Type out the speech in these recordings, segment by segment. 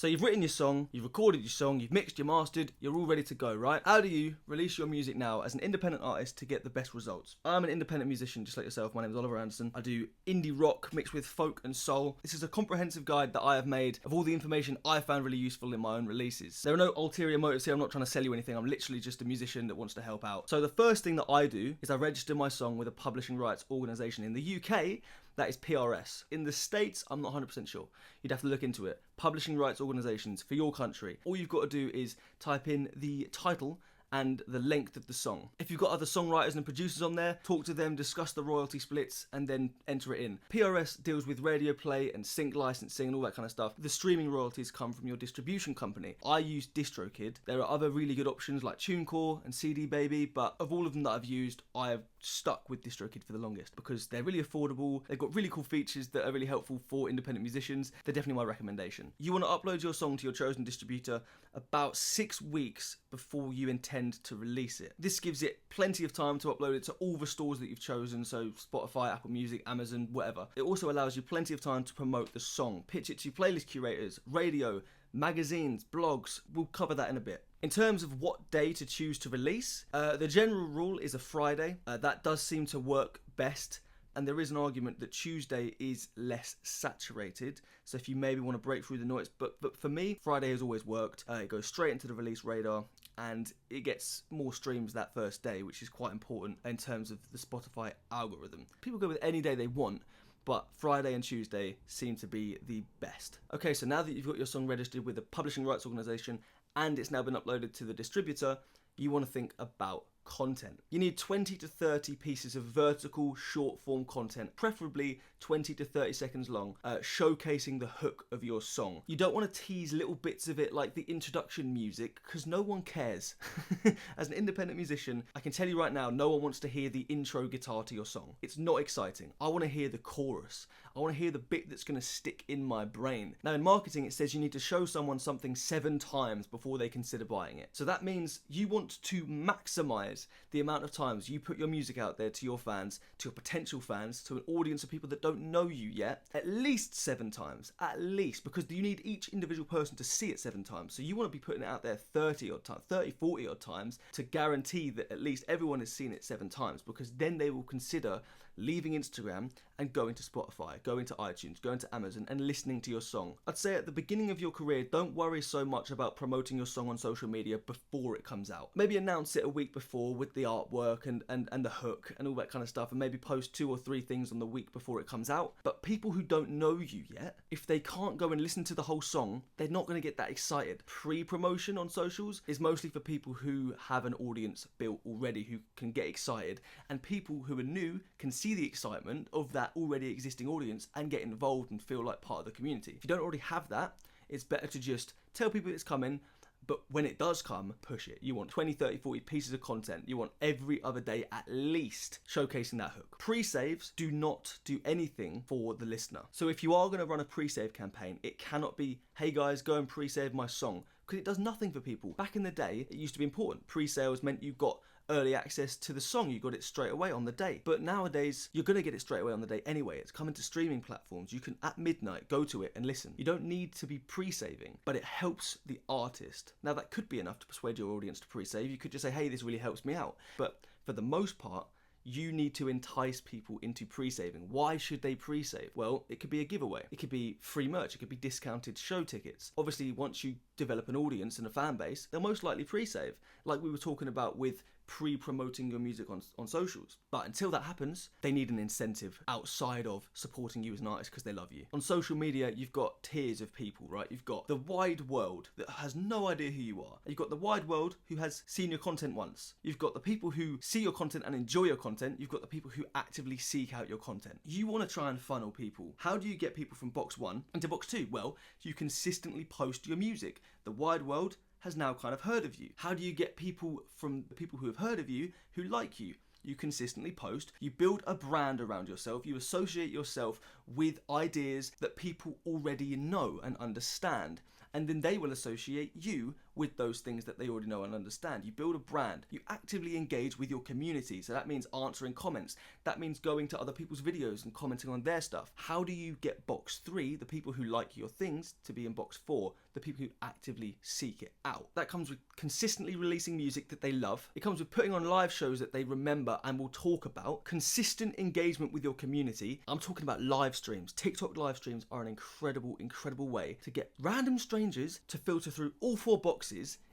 So you've written your song, you've recorded your song, you've mixed, you mastered, you're all ready to go, right? How do you release your music now as an independent artist to get the best results? I'm an independent musician just like yourself. My name is Oliver Anderson. I do indie rock mixed with folk and soul. This is a comprehensive guide that I have made of all the information I found really useful in my own releases. There are no ulterior motives here. I'm not trying to sell you anything. I'm literally just a musician that wants to help out. So the first thing that I do is I register my song with a publishing rights organisation. In the UK, that is PRS. In the States, I'm not 100% sure. You'd have to look into it. Publishing rights organisations for your country. All you've got to do is type in the title and the length of the song. If you've got other songwriters and producers on there, talk to them, discuss the royalty splits, and then enter it in. PRS deals with radio play and sync licensing and all that kind of stuff. The streaming royalties come from your distribution company. I use DistroKid. There are other really good options like TuneCore and CD Baby, but of all of them that I've used, I have stuck with DistroKid for the longest because they're really affordable. They've got really cool features that are really helpful for independent musicians. They're definitely my recommendation. You want to upload your song to your chosen distributor about 6 weeks before you intend to release it. This gives it plenty of time to upload it to all the stores that you've chosen, so Spotify, Apple Music, Amazon, whatever. It also allows you plenty of time to promote the song. Pitch it to playlist curators, radio, magazines, blogs. We'll cover that in a bit. In terms of what day to choose to release, the general rule is a Friday. That does seem to work best. And there is an argument that Tuesday is less saturated. So if you maybe want to break through the noise, but for me, Friday has always worked. It goes straight into the release radar and it gets more streams that first day, which is quite important in terms of the Spotify algorithm. People go with any day they want, but Friday and Tuesday seem to be the best. Okay, so now that you've got your song registered with the publishing rights organisation and it's now been uploaded to the distributor, you want to think about content. You need 20 to 30 pieces of vertical short form content, preferably 20 to 30 seconds long, showcasing the hook of your song. You don't want to tease little bits of it like the introduction music because no one cares. As an independent musician, I can tell you right now, no one wants to hear the intro guitar to your song. It's not exciting. I want to hear the chorus. I want to hear the bit that's going to stick in my brain. Now in marketing, it says you need to show someone something 7 times before they consider buying it. So that means you want to maximize the amount of times you put your music out there to your fans, to your potential fans, to an audience of people that don't know you yet, at least 7 times, at least, because you need each individual person to see it 7 times. So you want to be putting it out there 30 odd times, 30, 40 odd times to guarantee that at least everyone has seen it 7 times, because then they will consider leaving Instagram and going to Spotify, going to iTunes, going to Amazon and listening to your song. I'd say at the beginning of your career, don't worry so much about promoting your song on social media before it comes out. Maybe announce it a week before with the artwork and the hook and all that kind of stuff, and maybe post 2 or 3 things on the week before it comes out. But people who don't know you yet, if they can't go and listen to the whole song, they're not going to get that excited. Pre-promotion on socials is mostly for people who have an audience built already, who can get excited, and people who are new can see the excitement of that already existing audience and get involved and feel like part of the community. If you don't already have that, it's better to just tell people it's coming, but when it does come, push it. You want 20, 30, 40 pieces of content. You want every other day at least showcasing that hook. Pre-saves do not do anything for the listener. So if you are going to run a pre-save campaign, it cannot be, hey guys, go and pre-save my song, because it does nothing for people. Back in the day, it used to be important. Pre-sales meant you got early access to the song, you got it straight away on the day. But nowadays, you're going to get it straight away on the day anyway. It's coming to streaming platforms. You can, at midnight, go to it and listen. You don't need to be pre-saving, but it helps the artist. Now, that could be enough to persuade your audience to pre-save. You could just say, hey, this really helps me out. But for the most part, you need to entice people into pre-saving. Why should they pre-save? Well, it could be a giveaway. It could be free merch. It could be discounted show tickets. Obviously, once you develop an audience and a fan base, they'll most likely pre-save, like we were talking about with pre-promoting your music on socials. But until that happens, they need an incentive outside of supporting you as an artist because they love you. On social media, you've got tiers of people, right? You've got the wide world that has no idea who you are. You've got the wide world who has seen your content once. You've got the people who see your content and enjoy your content. You've got the people who actively seek out your content. You want to try and funnel people. How do you get people from box 1 into box 2? Well, you consistently post your music. The wide world has now kind of heard of you. How do you get people from the people who have heard of you who like you? You consistently post, you build a brand around yourself, you associate yourself with ideas that people already know and understand. and then they will associate you with those things that they already know and understand. You build a brand. You actively engage with your community. So that means answering comments. That means going to other people's videos and commenting on their stuff. How do you get box 3, the people who like your things, to be in box 4, the people who actively seek it out? That comes with consistently releasing music that they love. It comes with putting on live shows that they remember and will talk about. Consistent engagement with your community. I'm talking about live streams. TikTok live streams are an incredible way to get random strangers to filter through all 4 boxes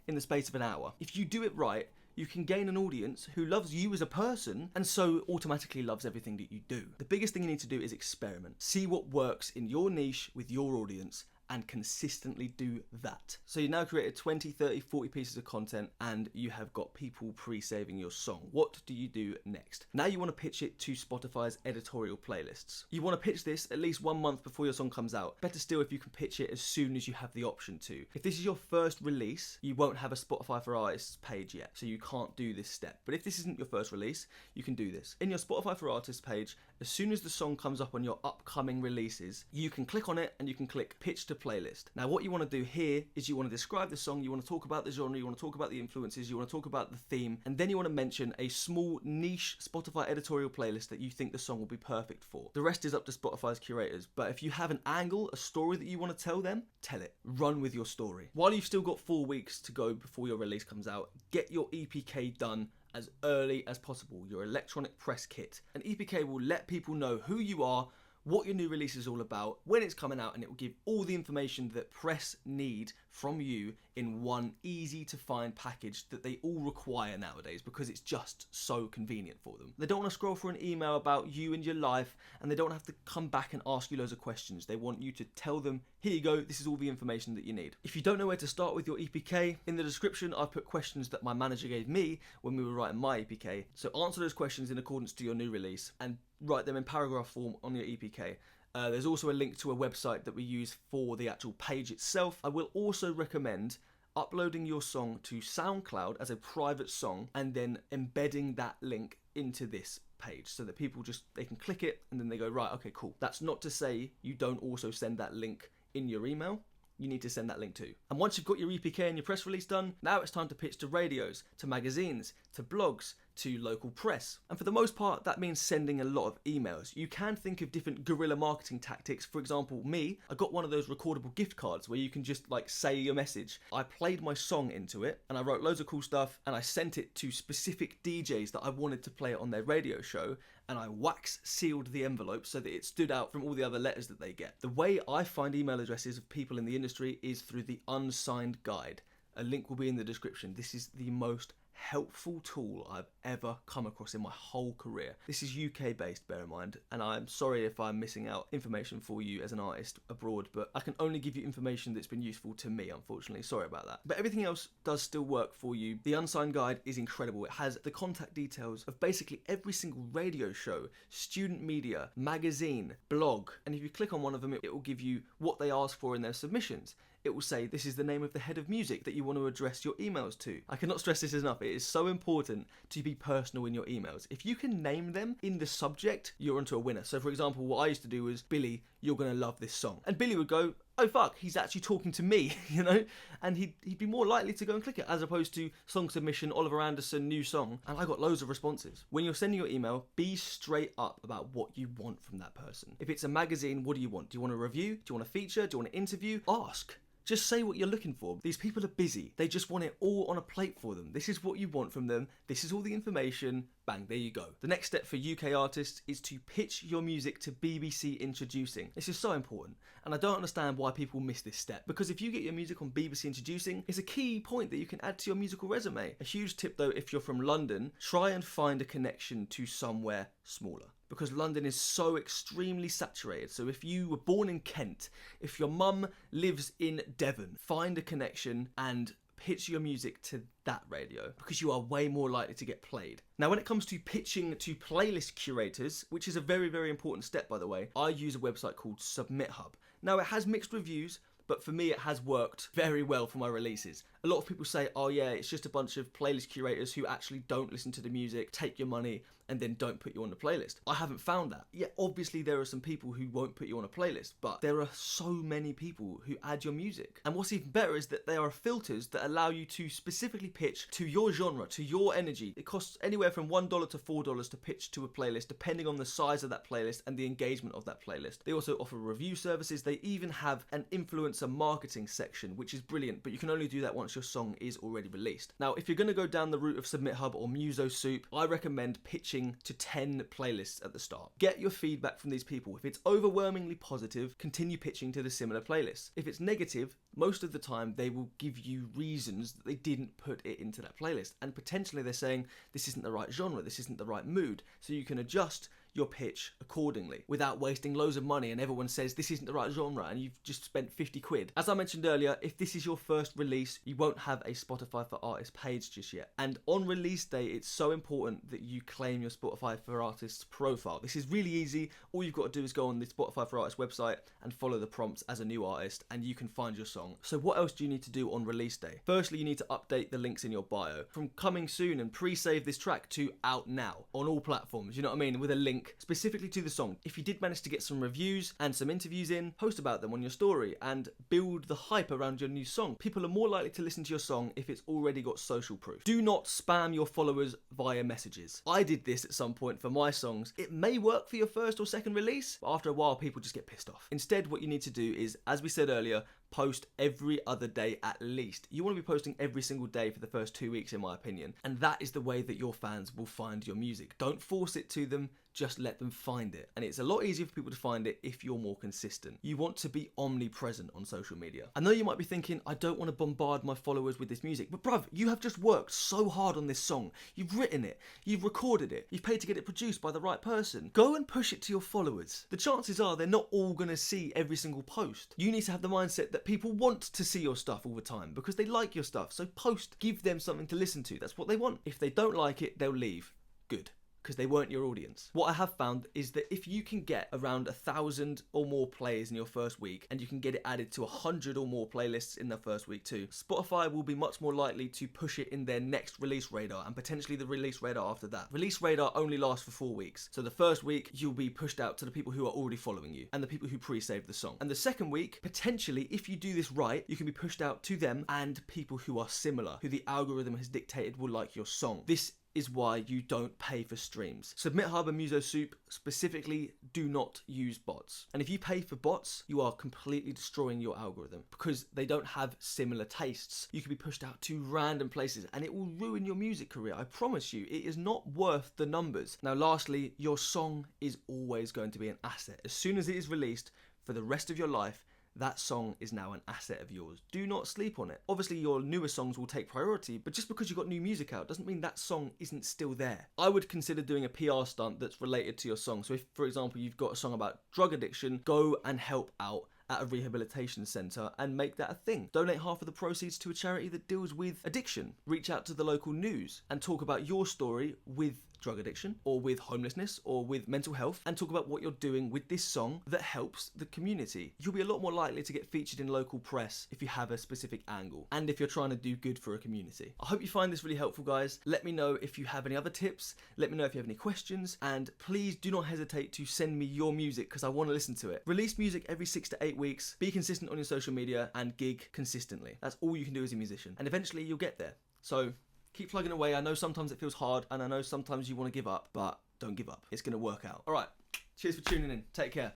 in the space of an hour. If you do it right, you can gain an audience who loves you as a person and so automatically loves everything that you do. The biggest thing you need to do is experiment. See what works in your niche with your audience and consistently do that. So you now created 20, 30, 40 pieces of content and you have got people pre-saving your song. What do you do next? Now you want to pitch it to Spotify's editorial playlists. You want to pitch this at least 1 month before your song comes out. Better still if you can pitch it as soon as you have the option to. If this is your first release, you won't have a Spotify for Artists page yet, so you can't do this step. But if this isn't your first release, you can do this. In your Spotify for Artists page, as soon as the song comes up on your upcoming releases, you can click on it and you can click pitch to playlist. Now what you want to do here is you want to describe the song, you want to talk about the genre, you want to talk about the influences, you want to talk about the theme, and then you want to mention a small niche Spotify editorial playlist that you think the song will be perfect for. The rest is up to Spotify's curators, but if you have an angle, a story that you want to tell them, tell it. Run with your story. While you've still got 4 weeks to go before your release comes out, get your EPK done as early as possible, your electronic press kit. An EPK will let people know who you are, what your new release is all about, when it's coming out, and it will give all the information that press need from you in one easy to find package that they all require nowadays because it's just so convenient for them. They don't want to scroll through an email about you and your life, and they don't have to come back and ask you loads of questions. They want you to tell them, here you go, this is all the information that you need. If you don't know where to start with your EPK, in the description I've put questions that my manager gave me when we were writing my EPK. So answer those questions in accordance to your new release and write them in paragraph form on your EPK. There's also a link to a website that we use for the actual page itself. I will also recommend uploading your song to SoundCloud as a private song and then embedding that link into this page so that people they can click it and then they go, right, okay, cool. That's not to say you don't also send that link in your email. You need to send that link too. And once you've got your EPK and your press release done, now it's time to pitch to radios, to magazines, to blogs, to local press. And for the most part, that means sending a lot of emails. You can think of different guerrilla marketing tactics. For example, I got one of those recordable gift cards where you can just say your message. I played my song into it and I wrote loads of cool stuff and I sent it to specific DJs that I wanted to play it on their radio show, and I wax sealed the envelope so that it stood out from all the other letters that they get. The way I find email addresses of people in the industry is through the unsigned guide. A link will be in the description. This is the most helpful tool I've ever come across in my whole career. This is UK based, bear in mind, and I'm sorry if I'm missing out information for you as an artist abroad, but I can only give you information that's been useful to me, unfortunately. Sorry about that. But everything else does still work for you. The unsigned guide is incredible. It has the contact details of basically every single radio show, student media, magazine, blog, and if you click on one of them, it will give you what they ask for in their submissions. It will say this is the name of the head of music that you want to address your emails to. I cannot stress this enough. It is so important to be personal in your emails. If you can name them in the subject, you're onto a winner. So for example, what I used to do was, Billy, you're going to love this song. And Billy would go, oh fuck, he's actually talking to me, you know? And he'd be more likely to go and click it as opposed to song submission, Oliver Anderson, new song. And I got loads of responses. When you're sending your email, be straight up about what you want from that person. If it's a magazine, what do you want? Do you want a review? Do you want a feature? Do you want an interview? Ask. Just say what you're looking for. These people are busy. They just want it all on a plate for them. This is what you want from them. This is all the information. Bang, there you go. The next step for UK artists is to pitch your music to BBC Introducing. This is so important, and I don't understand why people miss this step, because if you get your music on BBC Introducing, it's a key point that you can add to your musical resume. A huge tip though, if you're from London, try and find a connection to somewhere smaller, because London is so extremely saturated. So if you were born in Kent, if your mum lives in Devon, find a connection and pitch your music to that radio, because you are way more likely to get played. Now, when it comes to pitching to playlist curators, which is a very, very important step, by the way, I use a website called Submit Hub. Now, it has mixed reviews, but for me, it has worked very well for my releases. A lot of people say, oh yeah, it's just a bunch of playlist curators who actually don't listen to the music, take your money, and then don't put you on the playlist. I haven't found that. Yeah, obviously there are some people who won't put you on a playlist, but there are so many people who add your music. And what's even better is that there are filters that allow you to specifically pitch to your genre, to your energy. It costs anywhere from $1 to $4 to pitch to a playlist, depending on the size of that playlist and the engagement of that playlist. They also offer review services. They even have an influencer marketing section, which is brilliant, but you can only do that once your song is already released. Now, if you're going to go down the route of Submit Hub or Muso Soup, I recommend pitching to 10 playlists at the start. Get your feedback from these people. If it's overwhelmingly positive, continue pitching to the similar playlists. If it's negative, most of the time they will give you reasons that they didn't put it into that playlist, and potentially they're saying this isn't the right genre, this isn't the right mood, so you can adjust your pitch accordingly without wasting loads of money and everyone says this isn't the right genre and you've just spent 50 quid. As I mentioned earlier, if this is your first release, you won't have a Spotify for Artists page just yet. And on release day, it's so important that you claim your Spotify for Artists profile. This is really easy. All you've got to do is go on the Spotify for Artists website and follow the prompts as a new artist and you can find your song. So what else do you need to do on release day? Firstly, you need to update the links in your bio. From coming soon and pre-save this track to out now on all platforms, you know what I mean? With a link specifically to the song. If you did manage to get some reviews and some interviews in, post about them on your story and build the hype around your new song. People are more likely to listen to your song if it's already got social proof. Do not spam your followers via messages. I did this at some point for my songs. It may work for your first or second release, but after a while people just get pissed off. Instead, what you need to do is, as we said earlier, post every other day at least. You want to be posting every single day for the first 2 weeks, in my opinion, and that is the way that your fans will find your music. Don't force it to them, just let them find it. And it's a lot easier for people to find it if you're more consistent. You want to be omnipresent on social media. I know you might be thinking, I don't want to bombard my followers with this music, but bruv, you have just worked so hard on this song. You've written it, you've recorded it, you've paid to get it produced by the right person. Go and push it to your followers. The chances are they're not all going to see every single post. You need to have the mindset that people want to see your stuff all the time because they like your stuff. So post, give them something to listen to. That's what they want. If they don't like it, they'll leave. Good. Because they weren't your audience. What I have found is that if you can get around 1,000 or more plays in your first week, and you can get it added to 100 or more playlists in the first week too, Spotify will be much more likely to push it in their next release radar, and potentially the release radar after that. Release radar only lasts for 4 weeks. So the first week, you'll be pushed out to the people who are already following you, and the people who pre-saved the song. And the second week, potentially, if you do this right, you can be pushed out to them and people who are similar, who the algorithm has dictated will like your song. This is why you don't pay for streams. Submit Hub and Muso Soup specifically do not use bots. And if you pay for bots, you are completely destroying your algorithm because they don't have similar tastes. You can be pushed out to random places and it will ruin your music career. I promise you, it is not worth the numbers. Now, lastly, your song is always going to be an asset. As soon as it is released, for the rest of your life, that song is now an asset of yours. Do not sleep on it. Obviously, your newer songs will take priority, but just because you've got new music out doesn't mean that song isn't still there. I would consider doing a PR stunt that's related to your song. So if, for example, you've got a song about drug addiction, go and help out at a rehabilitation centre and make that a thing. Donate half of the proceeds to a charity that deals with addiction. Reach out to the local news and talk about your story with drug addiction or with homelessness or with mental health, and talk about what you're doing with this song that helps the community. You'll be a lot more likely to get featured in local press if you have a specific angle and if you're trying to do good for a community. I hope you find this really helpful, guys. Let me know if you have any other tips. Let me know if you have any questions, and please do not hesitate to send me your music because I want to listen to it. Release music every 6 to 8 weeks. Be consistent on your social media and gig consistently. That's all you can do as a musician, and eventually you'll get there. So keep plugging away. I know sometimes it feels hard and I know sometimes you want to give up, but don't give up. It's going to work out. All right. Cheers for tuning in. Take care.